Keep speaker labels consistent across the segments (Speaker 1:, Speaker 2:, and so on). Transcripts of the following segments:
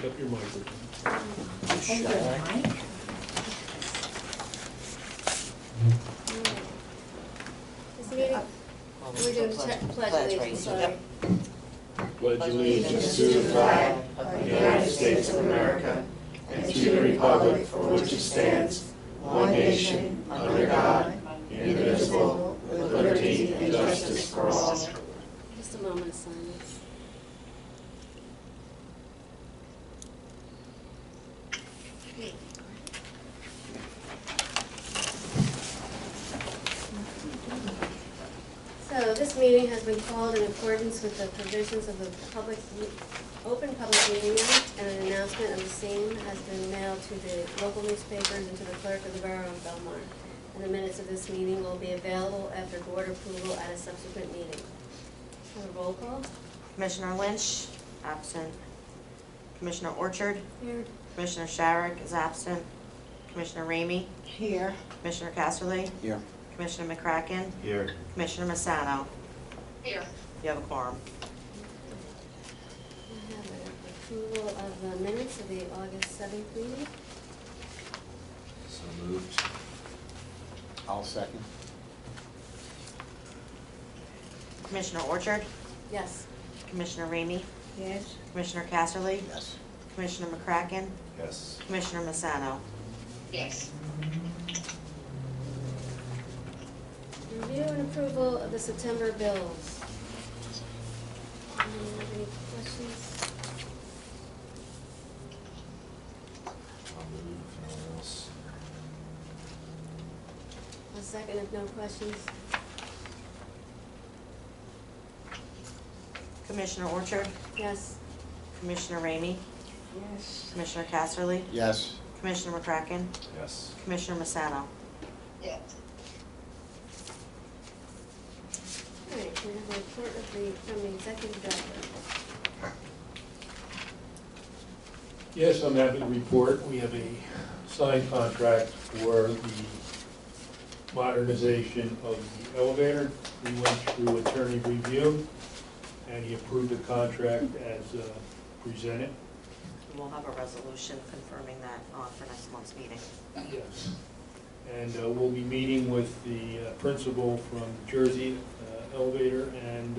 Speaker 1: up your microphone.
Speaker 2: This meeting, we're doing pledge allegiance, sorry.
Speaker 3: Pledge allegiance to the flag of the United States of America and to the republic for which it stands, one nation, under God, indivisible, with liberty and justice for all.
Speaker 2: Just a moment of silence. So this meeting has been called in accordance with the provisions of the Open Public Meeting Act, and an announcement of the same has been mailed to the local newspapers and to the clerk of the Borough of Belmar. And the minutes of this meeting will be available after board approval at a subsequent meeting. Have a roll call?
Speaker 4: Commissioner Lynch, absent. Commissioner Orchard,
Speaker 2: Here.
Speaker 4: Commissioner Sharrock is absent. Commissioner Ramey,
Speaker 5: Here.
Speaker 4: Commissioner Casserly,
Speaker 3: Here.
Speaker 4: Commissioner McCracken,
Speaker 3: Here.
Speaker 4: Commissioner Massano.
Speaker 5: Here.
Speaker 4: You have a quorum.
Speaker 2: I have an approval of the minutes of the August 7th meeting.
Speaker 3: So moved. I'll second.
Speaker 4: Commissioner Orchard,
Speaker 2: Yes.
Speaker 4: Commissioner Ramey,
Speaker 5: Yes.
Speaker 4: Commissioner Casserly,
Speaker 3: Yes.
Speaker 4: Commissioner McCracken,
Speaker 3: Yes.
Speaker 4: Commissioner Massano.
Speaker 5: Yes.
Speaker 2: Review and approval of the September bills. Anyone have any questions?
Speaker 3: I'll move if no one else.
Speaker 2: A second if no questions.
Speaker 4: Commissioner Orchard,
Speaker 2: Yes.
Speaker 4: Commissioner Ramey,
Speaker 5: Yes.
Speaker 4: Commissioner Casserly,
Speaker 3: Yes.
Speaker 4: Commissioner McCracken,
Speaker 3: Yes.
Speaker 4: Commissioner Massano.
Speaker 5: Yes.
Speaker 2: All right, we have a report from the executive director.
Speaker 1: Yes, I'm happy to report, we have a signed contract for the modernization of the elevator. We went through attorney review, and he approved the contract as presented.
Speaker 4: We'll have a resolution confirming that for next month's meeting.
Speaker 1: Yes. And we'll be meeting with the principal from Jersey Elevator and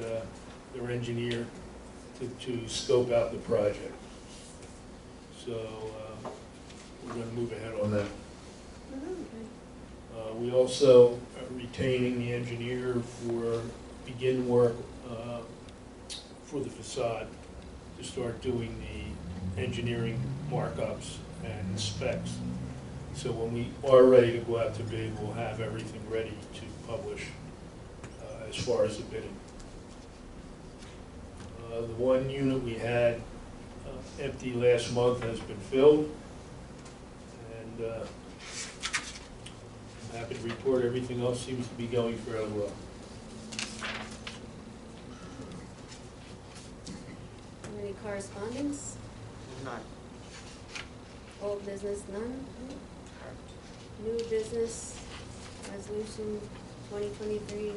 Speaker 1: their engineer to scope out the project. So we're going to move ahead on that. We also are retaining the engineer for begin work for the facade to start doing the engineering markups and specs. So when we are ready to go out to bid, we'll have everything ready to publish as far as the bidding. The one unit we had empty last month has been filled, and I'm happy to report everything else seems to be going fairly well.
Speaker 2: Any correspondence?
Speaker 4: None.
Speaker 2: Old business, none? New business, resolution 2023-12?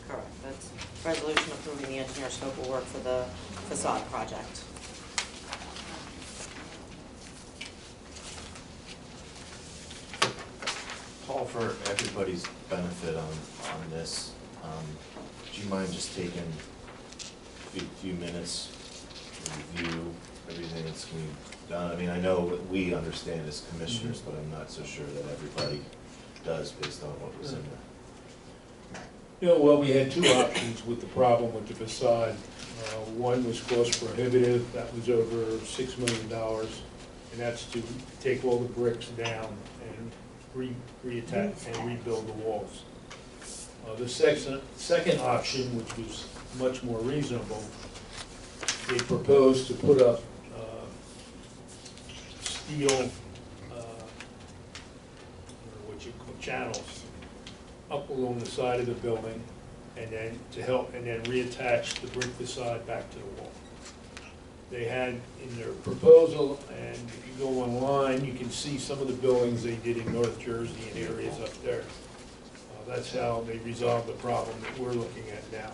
Speaker 4: Correct. That's resolution approving the engineer scope of work for the facade project.
Speaker 6: Paul, for everybody's benefit on this, do you mind just taking a few minutes to review everything that's going to be done? I mean, I know what we understand as commissioners, but I'm not so sure that everybody does based on what was in there.
Speaker 1: You know, well, we had two options with the problem with the facade. One was cost prohibitive, that was over $6 million, and that's to take all the bricks down and reattach and rebuild the walls. The second option, which was much more reasonable, they proposed to put up steel, what you call channels, up along the side of the building, and then to help, and then reattach the brick facade back to the wall. They had in their proposal, and if you go online, you can see some of the buildings they did in North Jersey and areas up there. That's how they resolved the problem that we're looking at now.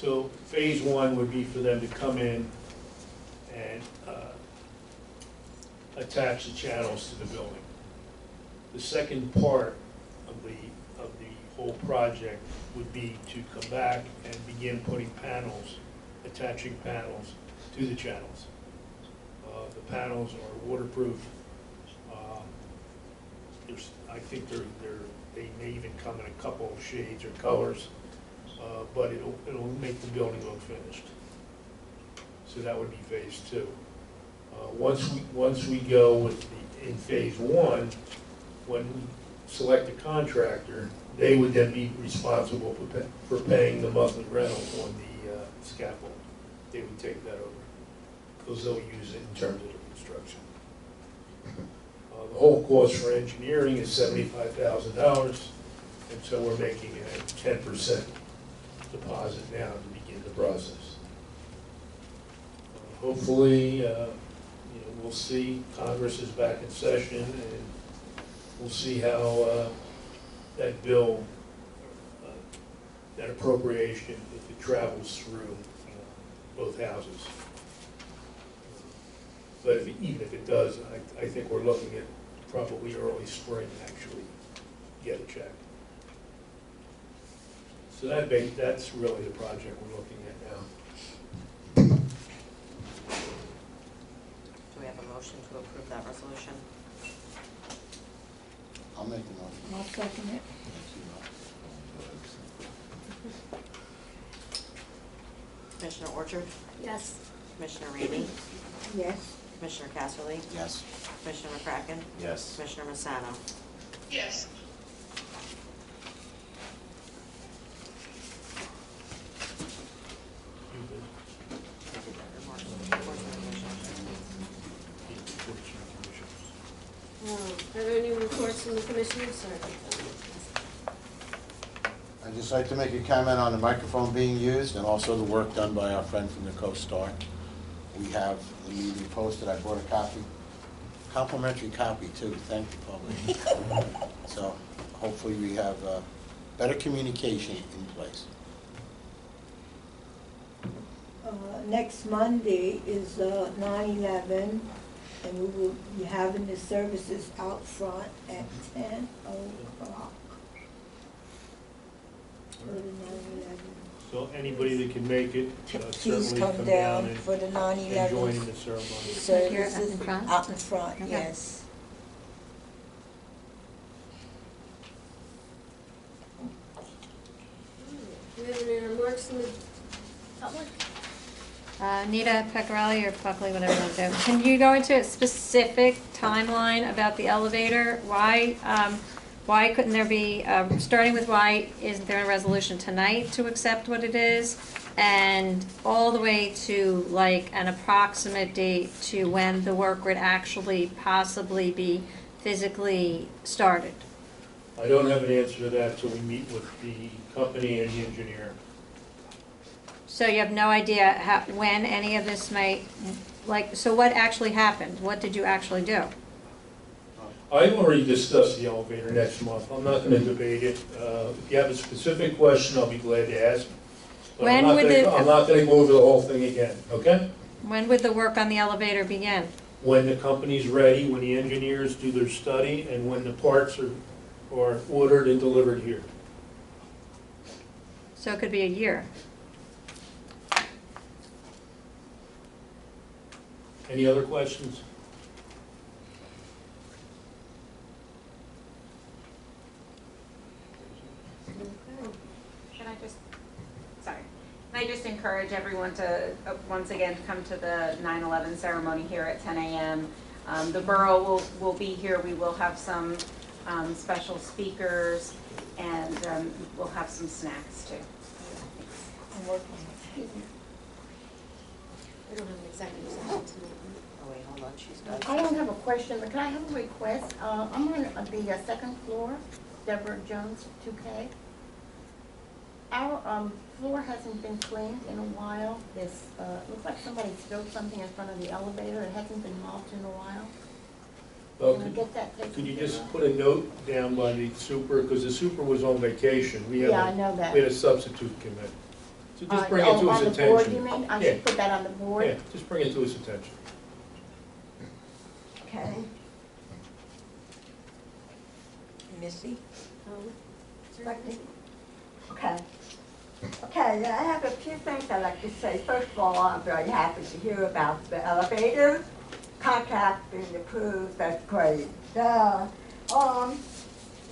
Speaker 1: So phase one would be for them to come in and attach the channels to the building. The second part of the whole project would be to come back and begin putting panels, attaching panels to the channels. The panels are waterproof. I think they may even come in a couple of shades or colors, but it'll make the building look finished. So that would be phase two. Once we go with in phase one, when we select a contractor, they would then be responsible for paying the monthly rental on the scaffold. They would take that over, because they'll use it in terms of the construction. The whole cost for engineering is $75,000, and so we're making a 10% deposit now to begin the process. Hopefully, we'll see Congress is back in session, and we'll see how that bill, that appropriation, if it travels through both houses. But even if it does, I think we're looking at probably early spring, actually, get a check. So that's really the project we're looking at now.
Speaker 4: Do we have a motion to approve that resolution?
Speaker 3: I'll make the motion.
Speaker 7: I'll second it.
Speaker 4: Commissioner Orchard?
Speaker 2: Yes.
Speaker 4: Commissioner Rainey?
Speaker 7: Yes.
Speaker 4: Commissioner Casserly?
Speaker 3: Yes.
Speaker 4: Commissioner McCracken?
Speaker 6: Yes.
Speaker 4: Commissioner Massano?
Speaker 5: Yes.
Speaker 2: Are there any reports from the commissioners? Sorry.
Speaker 3: I'd just like to make a comment on the microphone being used and also the work done by our friend from the Coast Star. We have the meeting posted. I brought a copy, complimentary copy too, thank the public. So hopefully we have better communication in place.
Speaker 7: Next Monday is 9/11, and we will be having the services out front at 10 o'clock. For the 9/11.
Speaker 1: So anybody that can make it,
Speaker 7: Please
Speaker 1: certainly
Speaker 7: come down for the
Speaker 1: and join in
Speaker 7: 9/11
Speaker 1: the ceremony.
Speaker 7: services
Speaker 8: in front?
Speaker 7: out in front,
Speaker 8: Okay.
Speaker 7: yes.
Speaker 2: Do we have any remarks from the public?
Speaker 8: Nita Pecorelli or Buckley, whatever you want to do. Can you go into a specific timeline about the elevator? Why couldn't there be, starting with why isn't there a resolution tonight to accept what it is? And all the way to like an approximate date to when the work would actually possibly be physically started?
Speaker 1: I don't have an answer to that till we meet with the company and the engineer.
Speaker 8: So you have no idea when any of this might, so what actually happened? What did you actually do?
Speaker 1: I've already discussed the elevator next month. I'm not going to debate it. If you have a specific question, I'll be glad to ask. But
Speaker 8: When would
Speaker 1: I'm not going to go over the whole thing again, okay?
Speaker 8: When would the work on the elevator begin?
Speaker 1: When the company's ready, when the engineers do their study, and when the parts are ordered and delivered here.
Speaker 8: So it could be a year.
Speaker 1: Any other questions?
Speaker 9: Can I just, sorry, can I just encourage everyone to, once again, come to the 9/11 ceremony here at 10 a.m. The borough will be here. We will have some special speakers, and we'll have some snacks too.
Speaker 7: I'm working on it.
Speaker 2: We don't have an executive session tonight.
Speaker 4: Oh, wait, hold on, she's got.
Speaker 10: I don't have a question, but can I have a request? I'm on the second floor, Deborah Jones, 2K. Our floor hasn't been cleaned in a while. This looks like somebody spilled something in front of the elevator. It hasn't been mopped in a while.
Speaker 1: Well,
Speaker 10: Can we get that taken
Speaker 1: could you
Speaker 10: care
Speaker 1: just
Speaker 10: of?
Speaker 1: put a note down by the super, because the super was on vacation.
Speaker 10: Yeah, I know that.
Speaker 1: We had a substitute come in. So just bring it to his
Speaker 10: On the board, you
Speaker 1: attention.
Speaker 10: mean? I
Speaker 1: Yeah.
Speaker 10: should put that on the board?
Speaker 1: Yeah, just bring it to his attention.
Speaker 10: Okay. Missy? Second. Okay. Okay, I have a few things I'd like to say. First of all, I'm very happy to hear about the elevator contract being approved. That's great.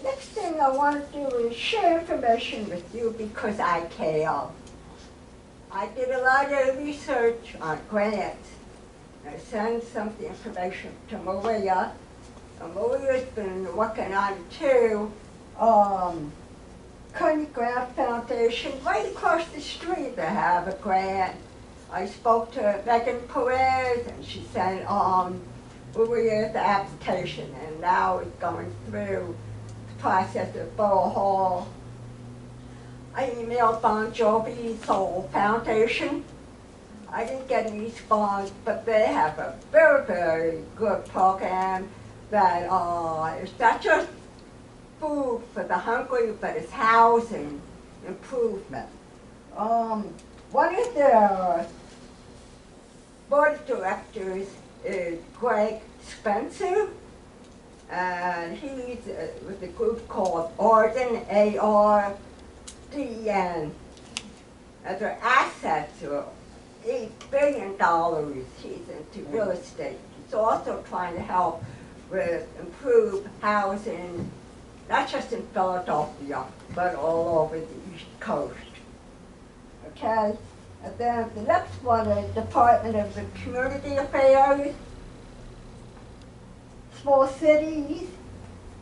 Speaker 10: Next thing I want to do is share information with you because I care. I did a lot of research on grants. I sent some of the information to Maria. And Maria's been working on it too. Kearney Grant Foundation, right across the street, they have a grant. I spoke to Megan Perez, and she sent Maria's application, and now it's going through the process of Borough Hall. I emailed Bon Jovi's whole foundation. I didn't get any response, but they have a very, very good program that it's not just food for the hungry, but it's housing improvement. One of the board of directors is Greg Spencer, and he's with a group called Arden, ARDN. And their assets are $8 billion. He's into real estate. He's also trying to help with improved housing, not just in Philadelphia, but all over the East Coast. Okay? And then the next one is Department of the Community Affairs, Small Cities,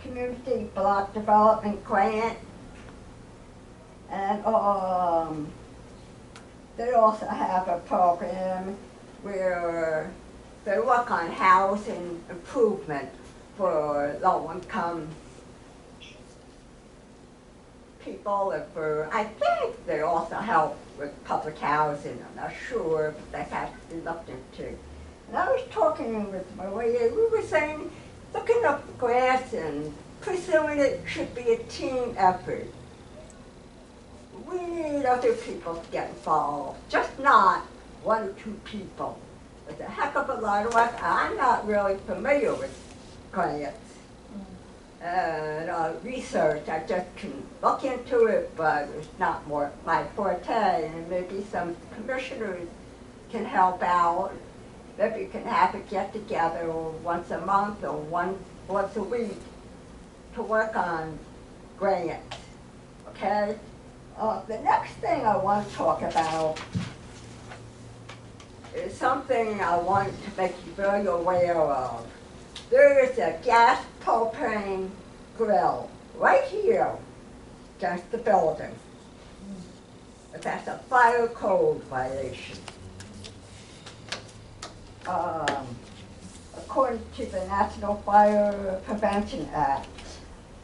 Speaker 10: Community Block Development Grant, and they also have a program where they work on housing improvement for low-income people, and for, I think they also help with public housing. I'm not sure, but that has to be looked into. And I was talking with Maria, we were saying, looking up the grants and pursuing it should be a team effort. We need other people to get involved, just not one or two people. It's a heck of a lot of work. I'm not really familiar with grants and research. I just can look into it, but it's not more my forte. And maybe some commissioners can help out. Maybe you can have a get-together once a month or once a week to work on grants, okay? The next thing I want to talk about is something I want to make you very aware of. There is a gas propane grill right here against the building. That's a fire code violation. According to the National Fire Prevention Act,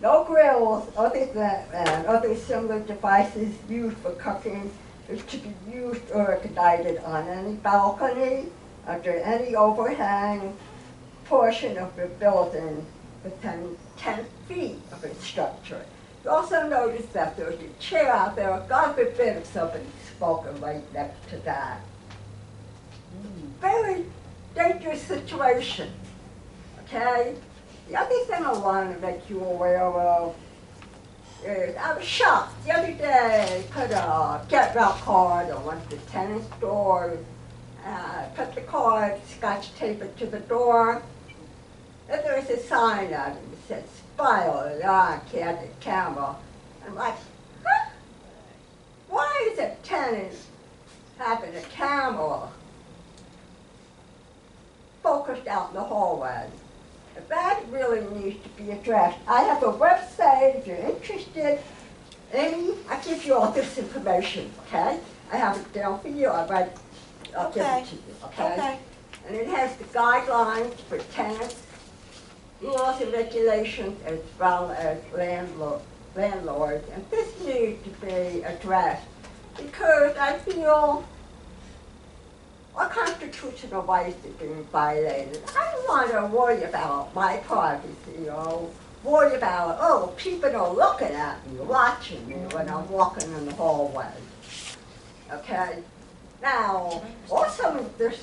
Speaker 10: no grills other than and other similar devices used for cooking is to be used or ignited on any balcony, under any overhang portion of the building within 10 feet of its structure. You also notice that there's a chair out there. God forbid if somebody's smoking right next to that. Very dangerous situation, okay? The other thing I want to make you aware of is I was shocked the other day. Put a get well card on one of the tenant doors. Put the card, scotch tape it to the door. And there's a sign on it that says "File on candid camera." I'm like, huh? Why is a tenant having a camera focused out in the hallway? That really needs to be addressed. I have a website if you're interested. Amy, I give you all this information, okay? I have it down for you. I'll give it to you, okay? And it has the guidelines for tenants, rules and regulations, as well as landlords. And this needs to be addressed because I feel our constitutional rights are being violated. I don't want to worry about my privacy or worry about, oh, people are looking at me, watching me when I'm walking in the hallway. Okay? Now, also in this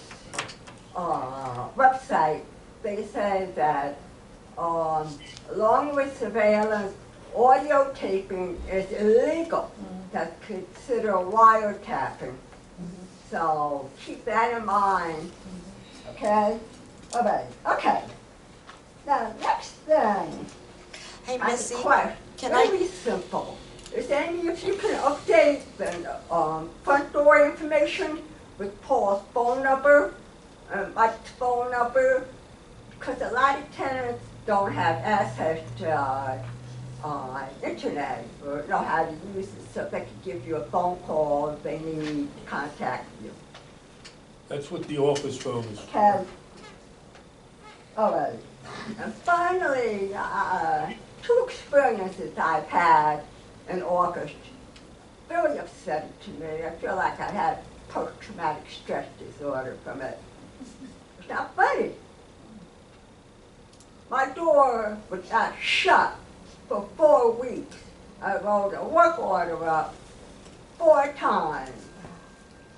Speaker 10: website, they say that along with surveillance, audio taping is illegal. That's considered wiretapping. So keep that in mind. Okay? All right. Okay. Now, next thing.
Speaker 4: Hey,
Speaker 10: I have a
Speaker 4: Missy,
Speaker 10: question.
Speaker 4: can I-
Speaker 10: Very simple. Is there any, if you can update the front door information with Paul's phone number, Mike's phone number, because a lot of tenants don't have access to internet or know how to use it, so they can give you a phone call if they need to contact you.
Speaker 1: That's what the office phone is for.
Speaker 10: Okay. All right. And finally, two experiences I've had in August really upsetting to me. I feel like I had post-traumatic stress disorder from it. It's not funny. My door was not shut for 4 weeks. I wrote a work order up 4 times.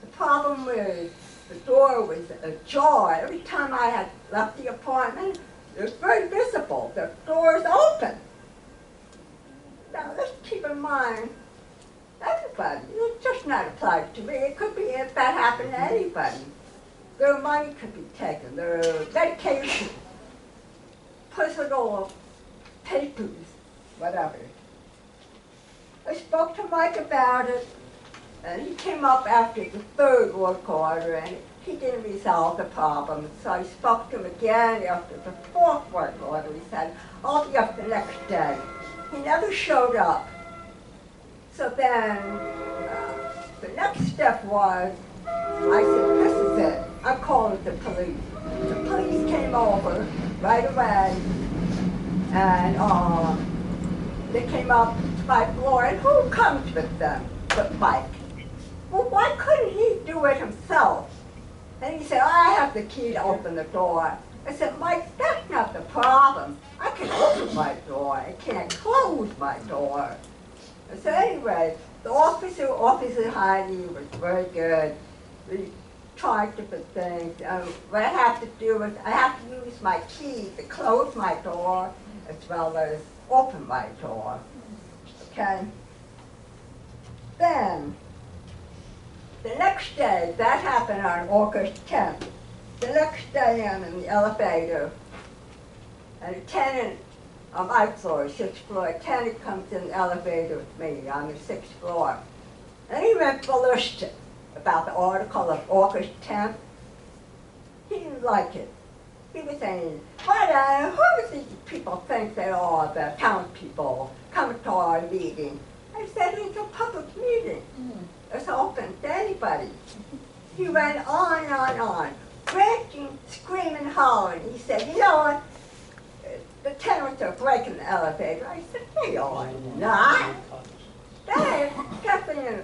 Speaker 10: The problem was the door was ajar. Every time I had left the apartment, it was very visible. The door is open. Now let's keep in mind, everybody, it's just not applied to me. It could be if that happened to anybody. Their money could be taken, their medication, personal papers, whatever. I spoke to Mike about it, and he came up after the 3rd work order, and he didn't resolve the problem. So I spoke to him again after the 4th work order. He said, I'll be up the next day. He never showed up. So then, the next step was, I said, this is it. I'm calling the police. The police came over right away, and they came up to my floor, and who comes with them? But Mike. Well, why couldn't he do it himself? And he said, I have the key to open the door. I said, Mike, that's not the problem. I can open my door. I can't close my door. And so anyway, the Officer Heidi, was very good. We tried different things. What I have to do is I have to use my key to close my door as well as open my door. Okay? Then, the next day, that happened on August 10th. The next day I'm in the elevator, and a tenant on my floor, 6th floor, a tenant comes in the elevator with me on the 6th floor. And he went ballistic about the article of August 10th. He didn't like it. He was saying, who do these people think they are, the townspeople, coming to our meeting? I said, it's a public meeting. It's open to anybody. He went on, ranting, screaming, hollering. He said, you know what? The tenants are breaking the elevator. I said, they are not. They definitely,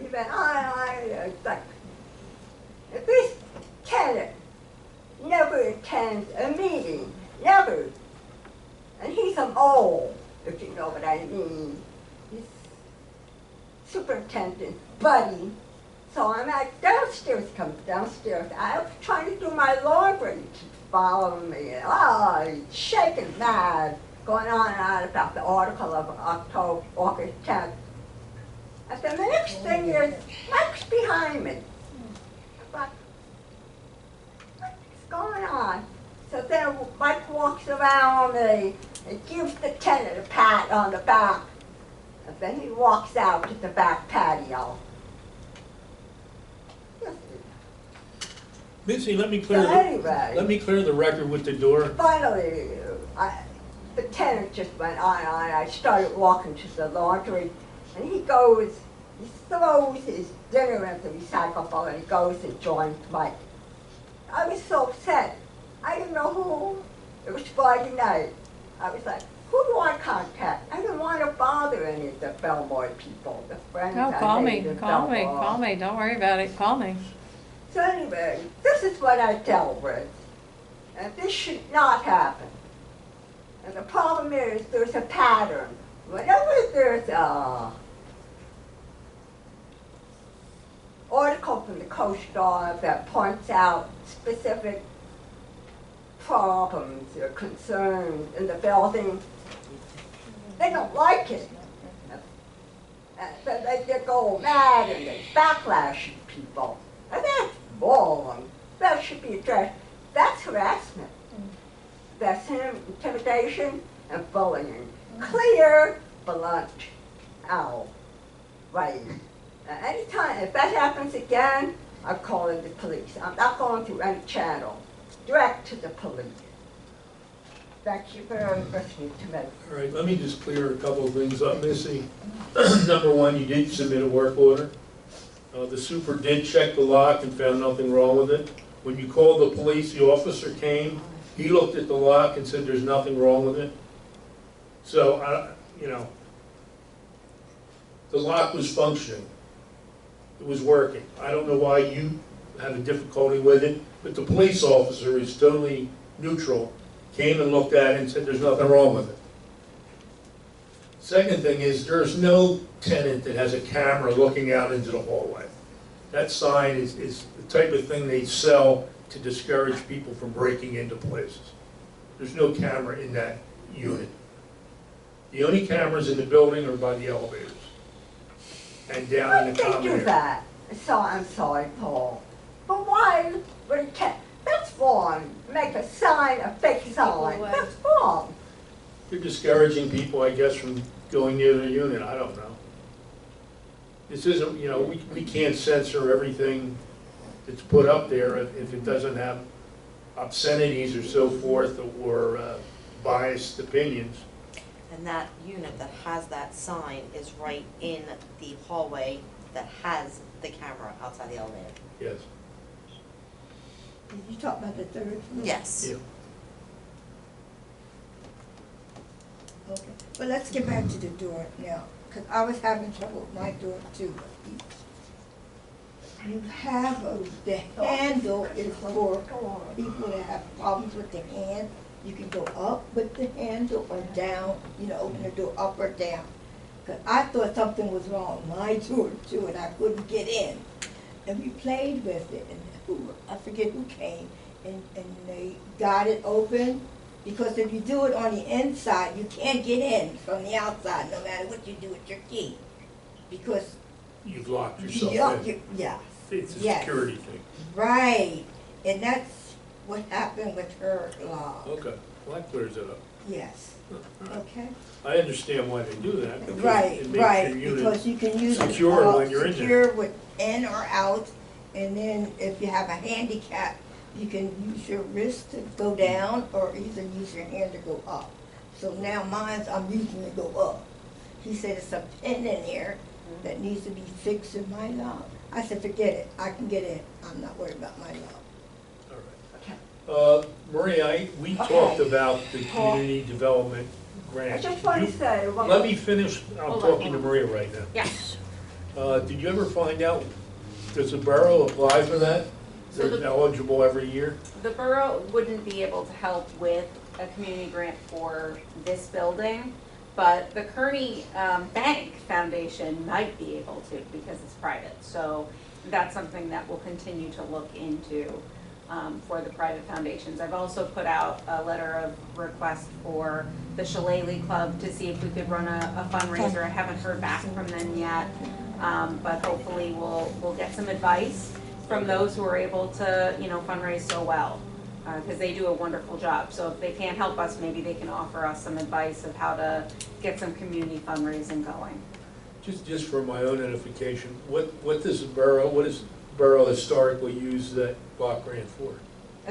Speaker 10: he went on. It's like, if this tenant never attends a meeting, never, and he's an old, if you know what I mean. He's superintendent, buddy. So I'm downstairs, comes downstairs. I was trying to do my laundry. He keeps following me. He's shaking mad, going on and on about the article of August 10th. And then the next thing is, Mike's behind me. I thought, what's going on? So then Mike walks around me and gives the tenant a pat on the back. And then he walks out to the back patio.
Speaker 1: Missy, let me
Speaker 10: So
Speaker 1: clear
Speaker 10: anyway,
Speaker 1: the record with the door.
Speaker 10: finally, the tenant just went on and on. I started walking to the laundry, and he throws his dinner into the recycle bowl, and he goes and joins Mike. I was so upset. I didn't know who. It was Friday night. I was like, who do I contact? I didn't want to bother any of the Belmar people, the friends
Speaker 8: No,
Speaker 10: I
Speaker 8: call
Speaker 10: made
Speaker 8: me,
Speaker 10: in
Speaker 8: call me,
Speaker 10: Belmar.
Speaker 8: call me, don't worry about it, call me.
Speaker 10: So anyway, this is what I dealt with. And this should not happen. And the problem is there's a pattern. Whenever there's article from the Coast Guard that points out specific problems or concerns in the building. They don't like it. They go mad and they backlash at people. And that's wrong. That should be addressed. That's harassment. That's intimidation and bullying. Clear, blunt, right. Anytime, if that happens again, I'm calling the police. I'm not going through any channel. Direct to the police. Thank you for listening to me.
Speaker 1: All right, let me just clear a couple of things up, Missy. Number one, you did submit a work order. The super did check the lock and found nothing wrong with it. When you called the police, the officer came, he looked at the lock and said there's nothing wrong with it. So, you know, the lock was functioning. It was working. I don't know why you have a difficulty with it, but the police officer is totally neutral, came and looked at it and said there's nothing wrong with it. Second thing is, there's no tenant that has a camera looking out into the hallway. That sign is the type of thing they sell to discourage people from breaking into places. There's no camera in that unit. The only cameras in the building are by the elevators and down in the common
Speaker 10: They do
Speaker 1: area.
Speaker 10: that. So I'm sorry, Paul. But why would it that's wrong. Make a sign, a fake sign.
Speaker 2: away.
Speaker 10: That's wrong.
Speaker 1: They're discouraging people, I guess, from going near the unit. I don't know. This isn't, you know, we can't censor everything that's put up there if it doesn't have obscenities or so forth or biased opinions.
Speaker 4: And that unit that has that sign is right in the hallway that has the camera outside the elevator.
Speaker 1: Yes.
Speaker 7: Did you talk about the third floor?
Speaker 4: Yes.
Speaker 1: Yeah.
Speaker 7: Okay, but let's get back to the door now, because I was having trouble with my door too. You have the handle is for people that have problems with the hand. You can go up with the handle or down, you know, open the door up or down. Because I thought something was wrong with my door too, and I couldn't get in. And we played with it, and I forget who came, and they got it open. Because if you do it on the inside, you can't get in from the outside, no matter what you do with your key. Because
Speaker 1: You've locked yourself in.
Speaker 7: yeah,
Speaker 1: It's a
Speaker 7: yes.
Speaker 1: security thing.
Speaker 7: Right, and that's what happened with her lock.
Speaker 1: Okay, well, that clears it up.
Speaker 7: Yes, okay.
Speaker 1: I understand why they do that. Because
Speaker 7: Right,
Speaker 1: it makes your
Speaker 7: right,
Speaker 1: unit
Speaker 7: because you can use it
Speaker 1: secure when you're in there.
Speaker 7: secure with in or out, and then if you have a handicap, you can use your wrist to go down or either use your hand to go up. So now mine's, I'm using to go up. He said it's a pin in there that needs to be fixed in my lock. I said, forget it, I can get in, I'm not worried about my lock.
Speaker 1: All right. Maria, we talked about the community development grant.
Speaker 10: I just want to
Speaker 1: You-
Speaker 10: say,
Speaker 1: Let me finish, I'm
Speaker 9: Hold on,
Speaker 1: talking
Speaker 9: hold
Speaker 1: to
Speaker 9: on.
Speaker 1: Maria right now.
Speaker 9: Yes.
Speaker 1: Did you ever find out, does the borough apply for that?
Speaker 9: So
Speaker 1: They're
Speaker 9: the-
Speaker 1: eligible every year?
Speaker 9: The borough wouldn't be able to help with a community grant for this building, but the Kearney Bank Foundation might be able to because it's private. So that's something that we'll continue to look into for the private foundations. I've also put out a letter of request for the Shillelagh Club to see if we could run a fundraiser. I haven't heard back from them yet, but hopefully we'll get some advice from those who are able to, you know, fundraise so well, because they do a wonderful job. So if they can't help us, maybe they can offer us some advice of how to get some community fundraising going.
Speaker 1: Just for my own edification, what does the borough historically use that block grant for?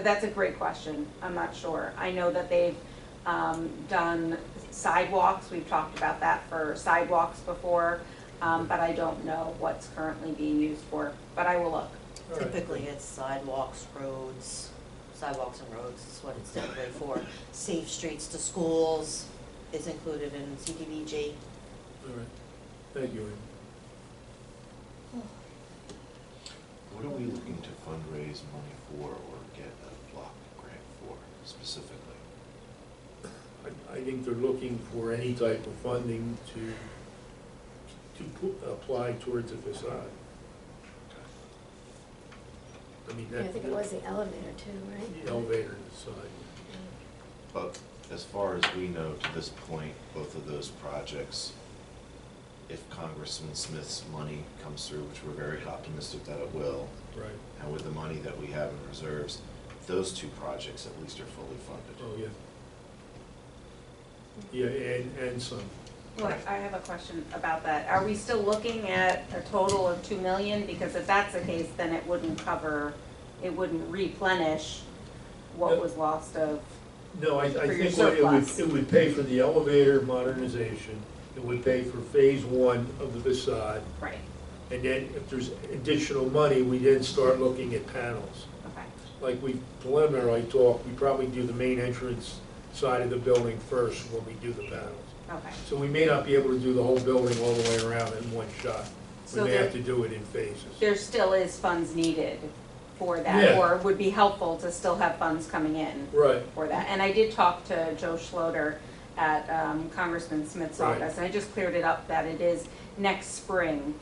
Speaker 9: That's a great question. I'm not sure. I know that they've done sidewalks. We've talked about that for sidewalks before, but I don't know what's currently being used for, but I will look.
Speaker 1: All right.
Speaker 4: Typically, it's sidewalks and roads is what it's typically for. Safe streets to schools is included in CDBG.
Speaker 1: All right, thank you.
Speaker 6: What are we looking to fundraise money for or get a block grant for specifically?
Speaker 1: I think they're looking for any type of funding to apply towards a facade. I mean,
Speaker 2: Yeah, I
Speaker 1: that,
Speaker 2: think it was the elevator too, right?
Speaker 1: the elevator side.
Speaker 6: But as far as we know, to this point, both of those projects, if Congressman Smith's money comes through, which we're very optimistic that it will,
Speaker 1: Right.
Speaker 6: and with the money that we have in reserves, those two projects at least are fully funded.
Speaker 1: Oh, yeah. Yeah, and some.
Speaker 9: Well, I have a question about that. Are we still looking at a total of 2 million? Because if that's the case, then it wouldn't cover, it wouldn't replenish what was lost of,
Speaker 1: No, I
Speaker 9: For your
Speaker 1: think what
Speaker 9: surplus.
Speaker 1: it would pay for the elevator modernization, it would pay for phase one of the facade,
Speaker 9: right,
Speaker 1: and then if there's additional money, we then start looking at panels.
Speaker 9: okay.
Speaker 1: Like we preliminarily talked, we probably do the main entrance side of the building first when we do the panels.
Speaker 9: Okay.
Speaker 1: So we may not be able to do the whole building all the way around in one shot. We
Speaker 9: So
Speaker 1: may
Speaker 9: there-
Speaker 1: have to do it in phases.
Speaker 9: There still is funds needed for that,
Speaker 1: Yeah.
Speaker 9: or it would be helpful to still have funds coming in
Speaker 1: Right,
Speaker 9: for that. And I did talk to Joe Schloter at Congressman Smith's
Speaker 1: Right.
Speaker 9: office, and I just cleared it up that it is next spring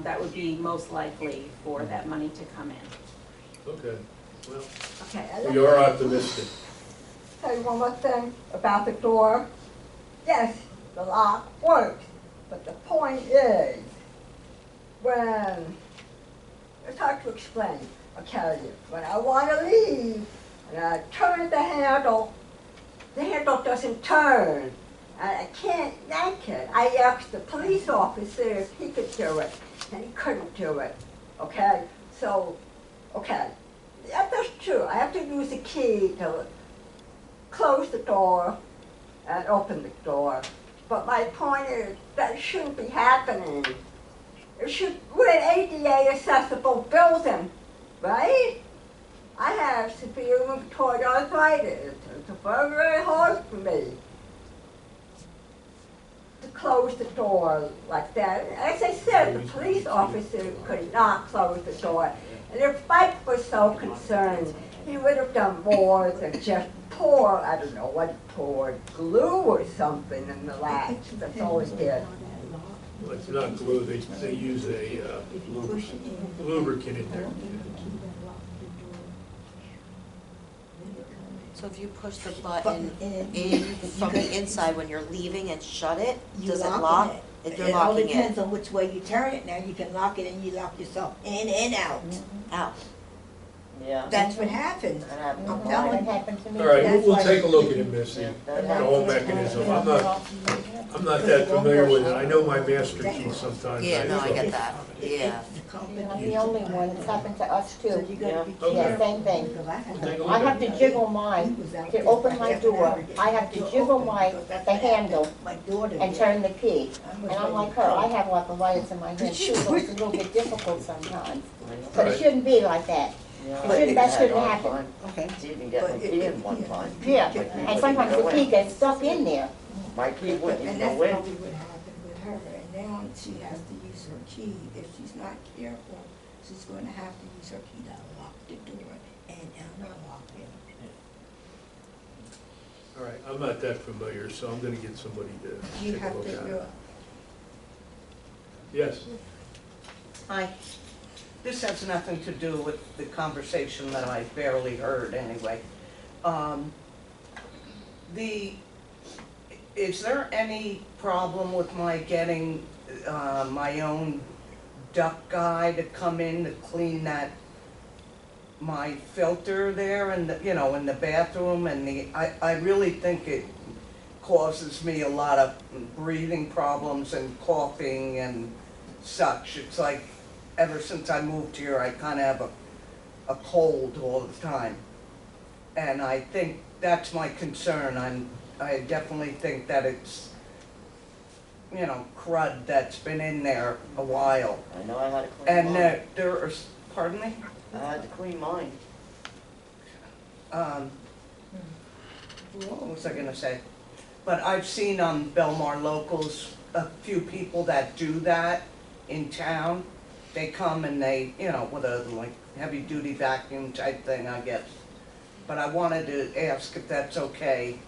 Speaker 9: that would be most likely for that money to come in.
Speaker 1: okay, well,
Speaker 10: Okay,
Speaker 1: we are optimistic.
Speaker 10: tell you one more thing about the door. Yes, the lock works, but the point is, when, it's hard to explain, I'll tell you, when I want to leave, and I turn the handle doesn't turn, and I can't yank it. I asked the police officer if he could do it, and he couldn't do it, okay? So, okay, yeah, that's true, I have to use a key to close the door and open the door. But my point is, that shouldn't be happening. We're an ADA accessible building, right? I have severe rheumatoid arthritis. It's very, very hard for me to close the door like that. As I said, the police officer could not close the door. And if Mike was so concerned, he would have done more than just pour, I don't know what he poured, glue or something in the latch. That's all he did.
Speaker 1: Well, it's not glue, they use a lubricant in there.
Speaker 4: So if you push the button in from the inside when you're leaving and shut it, does it lock? If you're
Speaker 7: It all
Speaker 4: locking
Speaker 7: depends
Speaker 4: it
Speaker 7: on which way you turn it now. You can lock it and you lock yourself in and out.
Speaker 4: out.
Speaker 3: Yeah.
Speaker 7: That's what happens.
Speaker 3: That happened.
Speaker 7: I'm telling you.
Speaker 3: happened to me.
Speaker 1: All right,
Speaker 7: That's
Speaker 1: we'll
Speaker 7: why-
Speaker 1: take a look at it, Missy,
Speaker 3: That
Speaker 1: the whole mechanism. I'm not that familiar with it. I know my master key sometimes.
Speaker 4: Yeah, no, I
Speaker 1: so-
Speaker 4: get that, yeah.
Speaker 7: The company.
Speaker 3: You're not the only one, it's happened to us
Speaker 7: So
Speaker 3: too.
Speaker 7: you gotta be
Speaker 1: Okay.
Speaker 3: Yeah,
Speaker 7: careful.
Speaker 3: same thing.
Speaker 7: Because I had
Speaker 1: Take a
Speaker 7: to-
Speaker 1: look
Speaker 3: I have to jiggle mine to open my door. I have to jiggle the handle
Speaker 7: My daughter
Speaker 3: and
Speaker 7: did.
Speaker 3: turn the key. And I'm like her, I have like a virus in my hand too, so it's a little bit difficult sometimes. But it shouldn't be like that. That shouldn't happen.
Speaker 7: Okay.
Speaker 11: Even get my key in one time.
Speaker 3: Yeah, and sometimes the key gets stuck in there.
Speaker 11: My key wouldn't even
Speaker 7: And that's
Speaker 11: go in.
Speaker 7: probably what happened with her, and now she has to use her key. If she's not careful, she's going to have to use her key to lock the door and unlock it.
Speaker 1: All right, I'm not that familiar, so I'm gonna get somebody to
Speaker 7: You
Speaker 1: take a
Speaker 7: have
Speaker 1: look
Speaker 7: to,
Speaker 1: at it. Yes,
Speaker 12: Hi. This has nothing to do with the conversation that I barely heard anyway. Is there any problem with my getting my own duct guy to come in to clean my filter there and, in the bathroom and I really think it causes me a lot of breathing problems and coughing and such. It's like, ever since I moved here, I kind of have a cold all the time. And I think that's my concern. I definitely think that it's, crud that's been in there a while.
Speaker 11: I know I had to clean
Speaker 12: And
Speaker 11: mine.
Speaker 12: there are, pardon me?
Speaker 11: I had to clean mine.
Speaker 12: What was I gonna say? But I've seen on Belmar Locals, a few people that do that in town. They come and they, with a like heavy duty vacuum type thing, I guess. But I wanted to ask if that's okay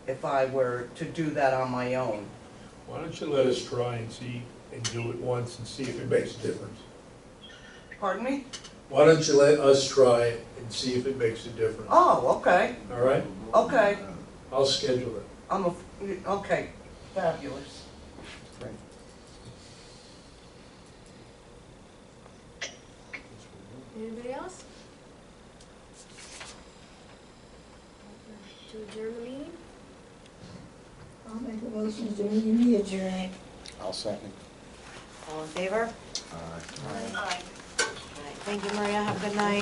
Speaker 12: if I were to do that on my own.
Speaker 1: why don't you let us try and see, and do it once and see if it makes a difference?
Speaker 12: Pardon me?
Speaker 1: Why don't you let us try it and see if it makes a difference?
Speaker 12: Oh, okay,
Speaker 1: All right?
Speaker 12: okay.
Speaker 1: I'll schedule it.
Speaker 12: Okay, fabulous.
Speaker 2: Anybody else? To adjourn the meeting?
Speaker 7: I'll make a motion to meeting adjourned.
Speaker 3: I'll second.
Speaker 4: All in favor?
Speaker 6: Uh,
Speaker 5: Aye.
Speaker 4: All right, thank you, Maria, have a good night.